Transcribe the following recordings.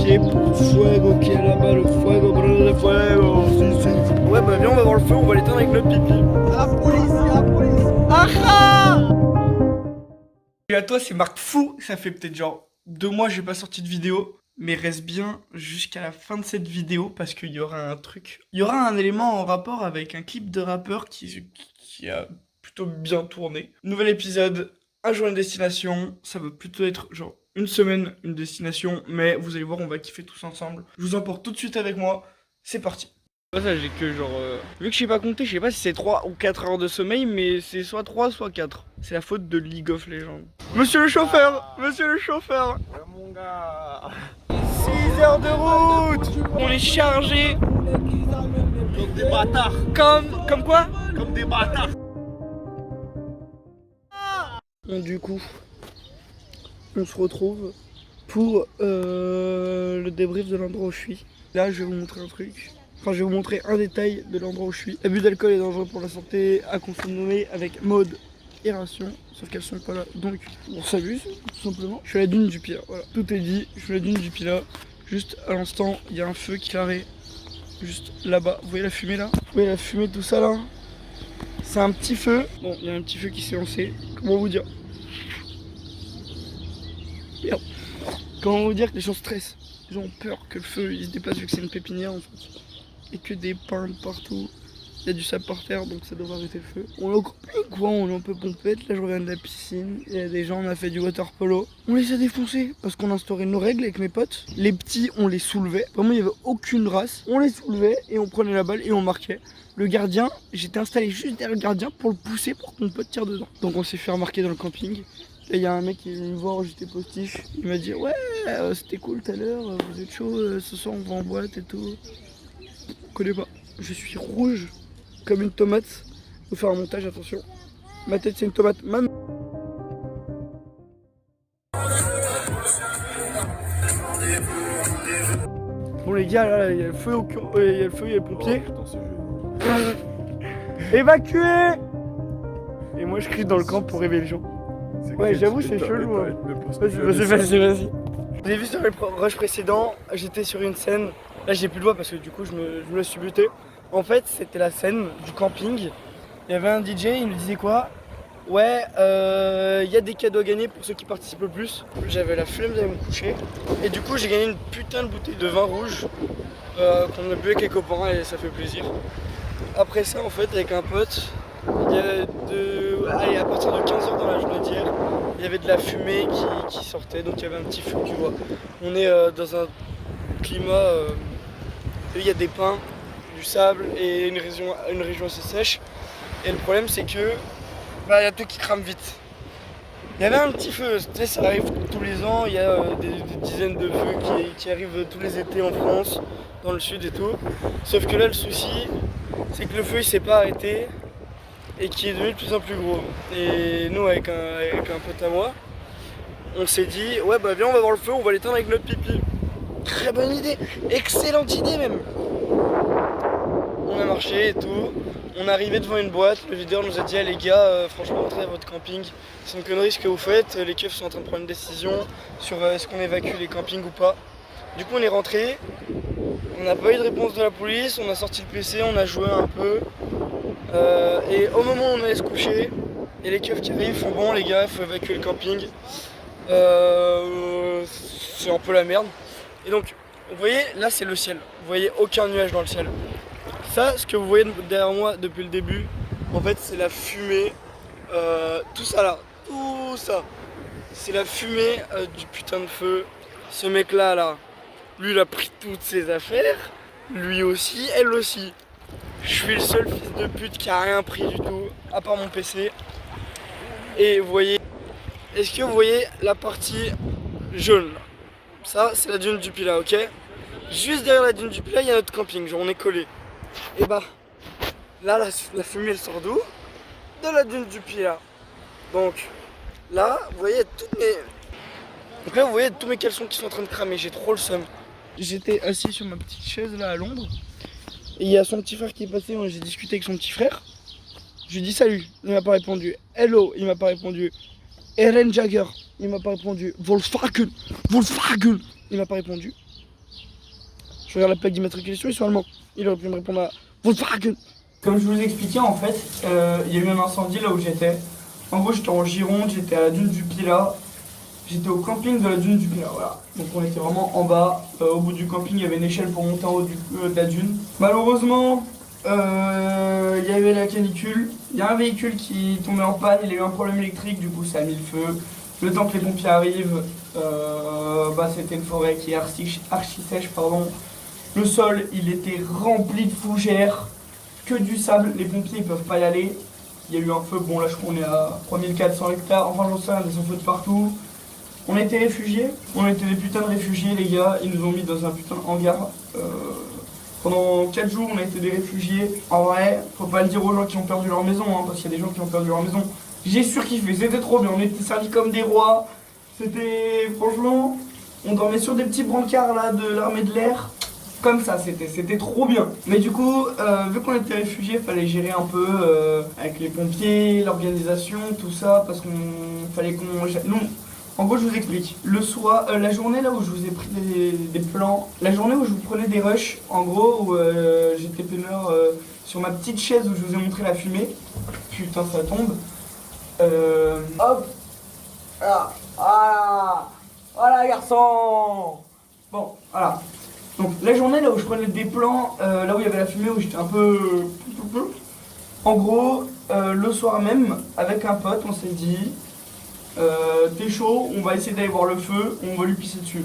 parti pour fuego qui est là-bas, le fuego, le fuego. Ouais, bah viens, on va voir le feu, on va l'éteindre avec notre pipi. La police. Ah. Et à toi, c'est Marc Fou. Ça fait peut-être genre 2 mois que j'ai pas sorti de vidéo. Mais reste bien jusqu'à la fin de cette vidéo parce qu'il y aura un truc. Il y aura un élément en rapport avec un clip de rappeur qui a plutôt bien tourné. Nouvel épisode, un jour une destination. Ça va plutôt être genre une semaine, une destination. Mais vous allez voir, on va kiffer tous ensemble. Je vous emporte tout de suite avec moi. C'est parti. Ça, j'ai que genre. Vu que je sais pas compter, je sais pas si c'est 3 ou 4 heures de sommeil, mais c'est soit 3, soit 4. C'est la faute de League of Legends. Monsieur le chauffeur! Monsieur le chauffeur! Ouais, mon gars. 6 heures de route! On est chargé Comme des bâtards. comme quoi? Comme des bâtards. Bon, du coup, on se retrouve pour le débrief de l'endroit où je suis. Là, je vais vous montrer un truc. Enfin, je vais vous montrer un détail de l'endroit où je suis. L'abus d'alcool est dangereux pour la santé, à consommer avec mode et ration. Sauf qu'elles sont pas là, donc on s'amuse, tout simplement. Je suis à la dune du Pilat, voilà. Tout est dit, je suis à la dune du Pilat. Juste à l'instant, il y a un feu qui carré. Juste là-bas, vous voyez la fumée là? Vous voyez la fumée, tout ça là? C'est un petit feu. Bon, il y a un petit feu qui s'est lancé. Comment vous dire? Merde. Comment vous dire que les gens stressent? Les gens ont peur que le feu il se déplace vu que c'est une pépinière en fait. Et que des pins partout. Il y a du sable par terre donc ça devrait arrêter le feu. On est au camping quoi, on est un peu pompette. Là je reviens de la piscine. Il y a des gens, on a fait du water polo. On les a défoncés parce qu'on instaurait nos règles avec mes potes. Les petits on les soulevait. Vraiment il n'y avait aucune race. On les soulevait et on prenait la balle et on marquait. Le gardien, j'étais installé juste derrière le gardien pour le pousser pour que mon pote tire dedans. Donc on s'est fait remarquer dans le camping. Et il y a un mec qui est venu me voir, j'étais postiche. Il m'a dit ouais c'était cool tout à l'heure, vous êtes chaud, ce soir on va en boîte et tout. Je connais pas. Je suis rouge comme une tomate. Faut faire un montage, attention. Ma tête c'est une tomate. Bon les gars, là il y a le feu, il y a le feu, il y a les pompiers. Évacuez. Et moi je crie dans le camp pour réveiller les gens. Ouais j'avoue c'est chelou. Hein. Vas-y. Vous avez vu sur le rush précédent, j'étais sur une scène. Là j'ai plus le doigt parce que du coup je me la suis buté. En fait c'était la scène du camping. Il y avait un DJ, il me disait quoi? Ouais, il y a des cadeaux à gagner pour ceux qui participent le plus. J'avais la flemme d'aller me coucher. Et du coup j'ai gagné une putain de bouteille de vin rouge qu'on a bu avec les copains et ça fait plaisir. Après ça en fait avec un pote, allez, à partir de 15h dans la journée d'hier, il y avait de la fumée qui sortait, donc il y avait un petit feu, tu vois. On est dans un climat, il y a des pins, du sable et une région assez sèche. Et le problème c'est que il y a tout qui crame vite. Il y avait un petit feu, tu sais, ça arrive tous les ans, il y a des dizaines de feux qui arrivent tous les étés en France, dans le sud et tout. Sauf que là le souci, c'est que le feu il s'est pas arrêté et qui est devenu de plus en plus gros. Et nous avec un pote à moi, on s'est dit ouais bah viens on va voir le feu, on va l'éteindre avec notre pipi. Très bonne idée, excellente idée même. On a marché et tout, on est arrivé devant une boîte, le videur nous a dit ah, les gars franchement entrez à votre camping, c'est une connerie ce que vous faites, les keufs sont en train de prendre une décision sur est-ce qu'on évacue les campings ou pas. Du coup on est rentré, on n'a pas eu de réponse de la police, on a sorti le PC, on a joué un peu. Et au moment où on allait se coucher, et les keufs qui arrivent font bon les gars, il faut évacuer le camping. C'est un peu la merde. Et donc, vous voyez, là c'est le ciel. Vous voyez aucun nuage dans le ciel. Ça, ce que vous voyez derrière moi depuis le début, en fait c'est la fumée. Tout ça là, tout ça. C'est la fumée du putain de feu. Ce mec là, lui il a pris toutes ses affaires. Lui aussi, elle aussi. Je suis le seul fils de pute qui a rien pris du tout, à part mon PC. Et vous voyez, est-ce que vous voyez la partie jaune là? Ça, c'est la dune du Pilat, ok? Juste derrière la dune du Pilat, il y a notre camping, genre on est collé. Et bah, là, la fumée elle sort d'où? De la dune du Pilat. Donc, là, vous voyez toutes mes... Donc là, vous voyez tous mes caleçons qui sont en train de cramer, j'ai trop le seum. J'étais assis sur ma petite chaise là à l'ombre. Et il y a son petit frère qui est passé, moi j'ai discuté avec son petit frère. Je lui ai dit salut, il m'a pas répondu. Hello, il m'a pas répondu. Eren Jagger, il m'a pas répondu. Volkswagen, il m'a pas répondu. Je regarde la plaque d'immatriculation, ils sont allemands. Il aurait pu me répondre à Volkswagen. Comme je vous expliquais, en fait, il y a eu un incendie là où j'étais. En gros, j'étais en Gironde, j'étais à la dune du Pilat. J'étais au camping de la dune du Pilat, voilà. Donc on était vraiment en bas. Au bout du camping, il y avait une échelle pour monter en haut de la dune. Malheureusement, il y avait la canicule. Il y a un véhicule qui tombait en panne, il a eu un problème électrique, du coup ça a mis le feu. Le temps que les pompiers arrivent, c'était une forêt qui est archi sèche, pardon. Le sol, il était rempli de fougères, que du sable. Les pompiers, ils peuvent pas y aller. Il y a eu un feu, bon là je crois qu'on est à 3400 hectares, enfin j'en sais rien, des feux de partout. On a été réfugiés, on a été des putains de réfugiés les gars, ils nous ont mis dans un putain de hangar. Pendant 4 jours on a été des réfugiés. En vrai, faut pas le dire aux gens qui ont perdu leur maison, hein, parce qu'il y a des gens qui ont perdu leur maison. J'ai surkiffé, c'était trop bien, on était servis comme des rois. C'était, franchement, on dormait sur des petits brancards là de l'armée de l'air. Comme ça, c'était trop bien. Mais du coup, vu qu'on était réfugiés, il fallait gérer un peu avec les pompiers, l'organisation, tout ça, parce qu'on fallait qu'on... Nous, en gros, je vous explique. Le soir, la journée là où je vous ai pris des plans, la journée où je vous prenais des rushs, en gros, où j'étais peineur sur ma petite chaise où je vous ai montré la fumée. Putain, ça tombe. Hop. Voilà. Voilà. Voilà, garçon. Bon, voilà. Donc la journée là où je prenais des plans, là où il y avait la fumée, où j'étais un peu... En gros, le soir même, avec un pote, on s'est dit, t'es chaud, on va essayer d'aller voir le feu, on va lui pisser dessus.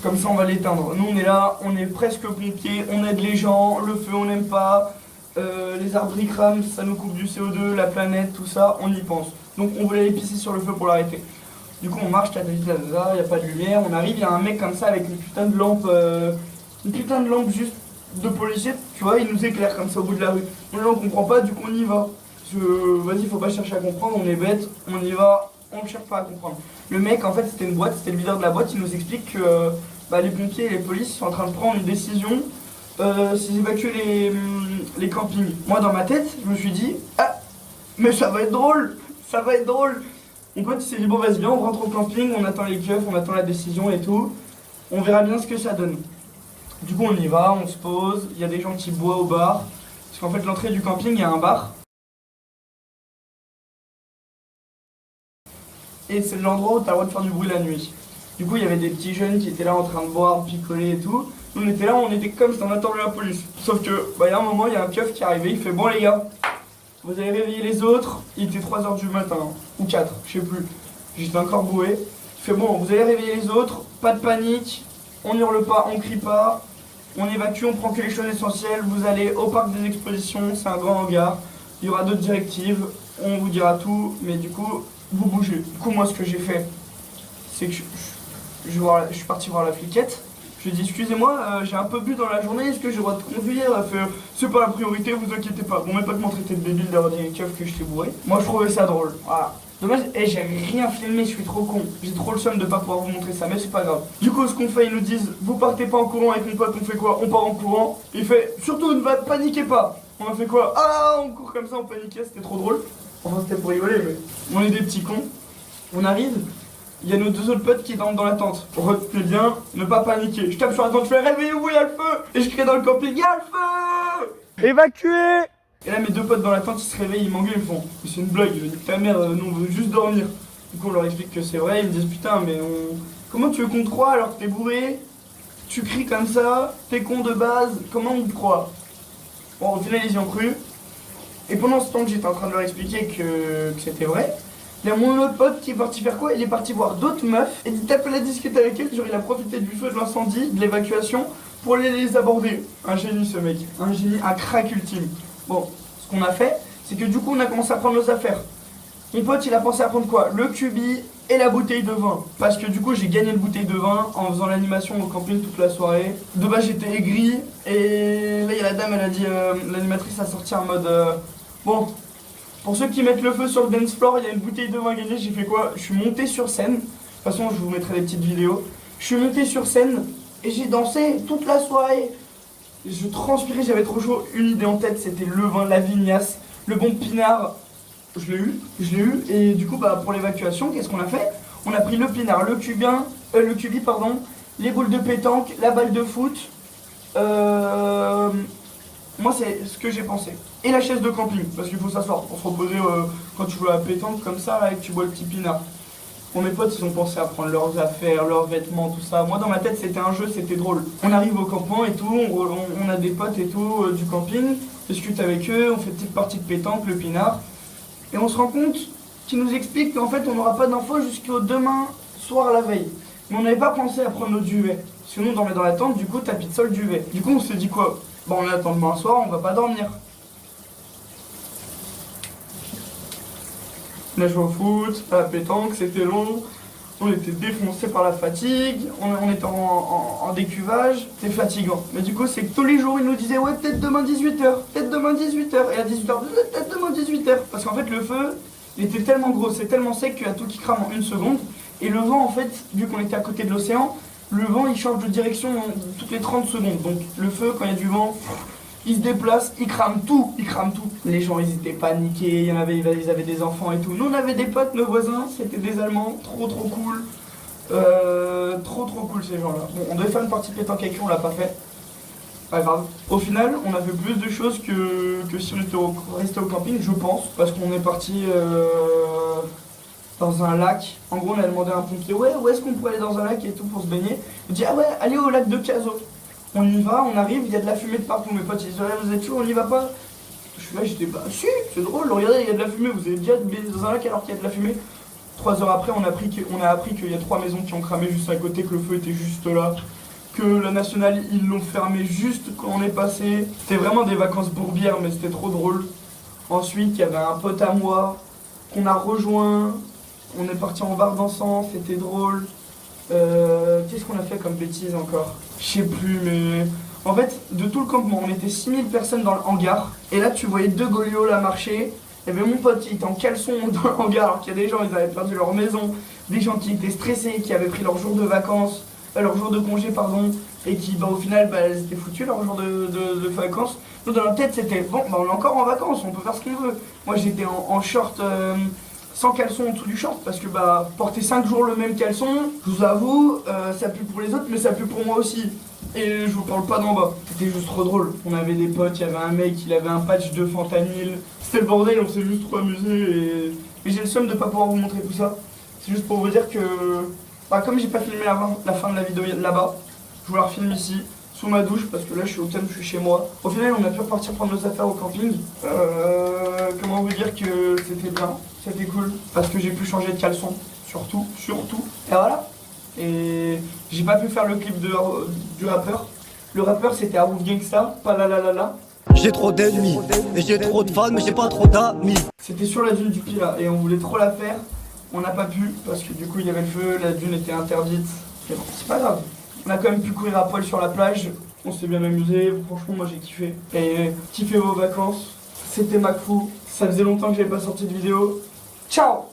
Comme ça on va l'éteindre. Nous on est là, on est presque pompiers, on aide les gens, le feu on n'aime pas, les arbres ils crament, ça nous coupe du CO2, la planète, tout ça, on y pense. Donc on voulait aller pisser sur le feu pour l'arrêter. Du coup on marche, il n'y a pas de lumière, on arrive, il y a un mec comme ça avec une putain de lampe juste de policier, tu vois, il nous éclaire comme ça au bout de la rue. On comprend pas, du coup on y va. Vas-y, faut pas chercher à comprendre, on est bête, on y va, on ne cherche pas à comprendre. Le mec en fait c'était une boîte, c'était le leader de la boîte, il nous explique que les pompiers et les polices sont en train de prendre une décision, c'est d'évacuer les campings. Moi dans ma tête, je me suis dit, ah, mais ça va être drôle, ça va être drôle. Mon pote il s'est dit bon vas-y viens on rentre au camping, on attend les keufs, on attend la décision et tout. On verra bien ce que ça donne. Du coup on y va, on se pose, il y a des gens qui boivent au bar. Parce qu'en fait l'entrée du camping il y a un bar. Et c'est l'endroit où t'as le droit de faire du bruit la nuit. Du coup il y avait des petits jeunes qui étaient là en train de boire, picoler et tout. Nous on était là, on était comme si on attendait la police. Sauf que il y a un moment il y a un keuf qui est arrivé, il fait bon les gars. Vous avez réveillé les autres, il était 3h du matin, ou 4, je sais plus. J'étais encore bourré. Il fait bon, vous avez réveillé les autres, pas de panique, on hurle pas, on crie pas, on évacue, on prend que les choses essentielles, vous allez au parc des expositions, c'est un grand hangar, il y aura d'autres directives, on vous dira tout, mais du coup, vous bougez. Du coup, moi ce que j'ai fait, c'est que je suis parti voir la fliquette. Je lui ai dit excusez-moi, j'ai un peu bu dans la journée, est-ce que j'ai le droit de conduire? Elle a fait c'est pas la priorité, vous inquiétez pas. Bon, mais pas de m'en traiter de débile d'avoir dit les keufs que j'étais bourré. Moi je trouvais ça drôle, voilà. Dommage, j'ai rien filmé, je suis trop con. J'ai trop le seum de pas pouvoir vous montrer ça, mais c'est pas grave. Du coup, ce qu'on fait, ils nous disent vous partez pas en courant avec mon pote, on fait quoi? On part en courant. Il fait surtout ne paniquez pas. On a fait quoi? Ah, on court comme ça, on paniquait, c'était trop drôle. Enfin, c'était pour rigoler, mais on est des petits cons. On arrive. Il y a nos deux autres potes qui dorment dans la tente. Retenez bien, ne pas paniquer. Je tape sur la tente, je fais réveillez-vous, il y a le feu. Et je crie dans le camping, il y a le feu. Évacuez. Et là mes deux potes dans la tente, ils se réveillent, ils m'engueulent, ils font c'est une blague, ta mère, nous on veut juste dormir. Du coup on leur explique que c'est vrai, ils me disent putain mais comment tu veux qu'on te croie alors que t'es bourré? Tu cries comme ça, t'es con de base, comment on te croit? Bon au final ils y ont cru. Et pendant ce temps que j'étais en train de leur expliquer que c'était vrai, il y a mon autre pote qui est parti faire quoi? Il est parti voir d'autres meufs et il tapait la discuter avec elles, genre il a profité du feu de l'incendie, de l'évacuation, pour aller les aborder. Un génie ce mec, un génie, un crack ultime. Bon, ce qu'on a fait, c'est que du coup on a commencé à prendre nos affaires. Mon pote il a pensé à prendre quoi? Le cubi et la bouteille de vin. Parce que du coup j'ai gagné une bouteille de vin en faisant l'animation au camping toute la soirée. De base j'étais aigri et là il y a la dame, elle a dit, l'animatrice a sorti en mode bon, pour ceux qui mettent le feu sur le dance floor, il y a une bouteille de vin gagnée. J'ai fait quoi? Je suis monté sur scène. De toute façon je vous mettrai des petites vidéos. Je suis monté sur scène et j'ai dansé toute la soirée. Je transpirais, j'avais trop chaud. Une idée en tête, c'était le vin, la vignasse, le bon pinard. Je l'ai eu. Et du coup, pour l'évacuation, qu'est-ce qu'on a fait? On a pris le pinard, le cubi, les boules de pétanque, la balle de foot, Moi c'est ce que j'ai pensé. Et la chaise de camping, parce qu'il faut s'asseoir pour se reposer quand tu joues à la pétanque comme ça là, et que tu bois le petit pinard. Bon, mes potes ils ont pensé à prendre leurs affaires, leurs vêtements, tout ça. Moi dans ma tête c'était un jeu, c'était drôle. On arrive au campement et tout, on a des potes et tout du camping, on discute avec eux, on fait une petite partie de pétanque, le pinard. Et on se rend compte qu'ils nous expliquent qu'en fait on n'aura pas d'infos jusqu'au demain soir la veille. Mais on n'avait pas pensé à prendre notre duvet. Sinon on dormait dans la tente, du coup tapis de sol duvet. Du coup on se dit quoi? Bon on attend demain soir, on va pas dormir. On a joué au foot, à la pétanque, c'était long. On était défoncé par la fatigue, on était en décuvage, c'était fatigant. Mais du coup c'est que tous les jours ils nous disaient ouais peut-être demain 18h, peut-être demain 18h. Et à 18h, peut-être demain 18h. Parce qu'en fait le feu, il était tellement gros, c'est tellement sec qu'il y a tout qui crame en une seconde. Et le vent en fait, vu qu'on était à côté de l'océan, le vent il change de direction toutes les 30 secondes. Donc le feu quand il y a du vent, il se déplace, il crame tout, il crame tout. Les gens ils étaient paniqués, il y en avait, ils avaient des enfants et tout. Nous on avait des potes, nos voisins, c'était des Allemands, trop cool. Trop cool ces gens-là. Bon, on devait faire une partie pétanque avec eux, on l'a pas fait. Pas grave. Au final, on a fait plus de choses que si on était resté au camping, je pense, parce qu'on est parti dans un lac. En gros, on a demandé à un pompier, ouais, où est-ce qu'on pourrait aller dans un lac et tout pour se baigner. Il dit, ah ouais, allez au lac de Cazaux. On y va, on arrive, il y a de la fumée de partout. Mes potes ils disent, ouais, vous êtes chaud, on y va pas. Je suis là, j'étais, bah si, c'est drôle, regardez, il y a de la fumée, vous avez déjà baigné dans un lac alors qu'il y a de la fumée. 3 heures après, on a appris qu'il y a 3 maisons qui ont cramé juste à côté, que le feu était juste là, que la nationale, ils l'ont fermé juste quand on est passé. C'était vraiment des vacances bourbières, mais c'était trop drôle. Ensuite, il y avait un pote à moi qu'on a rejoint. On est parti en bar dansant, c'était drôle. Qu'est-ce qu'on a fait comme bêtise encore? Je sais plus, mais... En fait, de tout le campement, on était 6000 personnes dans le hangar. Et là, tu voyais 2 goliots là marcher. Il y avait mon pote qui était en caleçon dans le hangar alors qu'il y a des gens, ils avaient perdu leur maison. Des gens qui étaient stressés, qui avaient pris leur jour de vacances, leur jour de congé, pardon. Et qui, bah, au final, bah, elles étaient foutues leur jour de vacances. Nous, dans notre tête, c'était, bon, bah, on est encore en vacances, on peut faire ce qu'on veut. Moi, j'étais en short... sans caleçon en dessous du short parce que bah porter 5 jours le même caleçon, je vous avoue, ça pue pour les autres mais ça pue pour moi aussi. Et je vous parle pas d'en bas. C'était juste trop drôle. On avait des potes, il y avait un mec, il avait un patch de fentanyl. C'était le bordel, on s'est juste trop amusé et j'ai le seum de pas pouvoir vous montrer tout ça. C'est juste pour vous dire que bah, comme j'ai pas filmé la fin de la vidéo là-bas, je vous la refilme ici. Sous ma douche parce que là je suis au thème, je suis chez moi. Au final on a pu repartir prendre nos affaires au camping. Comment vous dire que c'était bien, c'était cool. Parce que j'ai pu changer de caleçon, surtout. Et voilà. Et j'ai pas pu faire le clip du rappeur. Le rappeur c'était Arouf Gangsta, pas la la la la. J'ai trop d'ennemis et j'ai trop de fans mais j'ai pas trop d'amis. C'était sur la dune du Pilat et on voulait trop la faire. On n'a pas pu parce que du coup il y avait le feu, la dune était interdite. Mais bon, c'est pas grave. On a quand même pu courir à poil sur la plage, on s'est bien amusé, franchement moi j'ai kiffé. Et kiffez vos vacances, c'était McFou, ça faisait longtemps que j'avais pas sorti de vidéo. Ciao!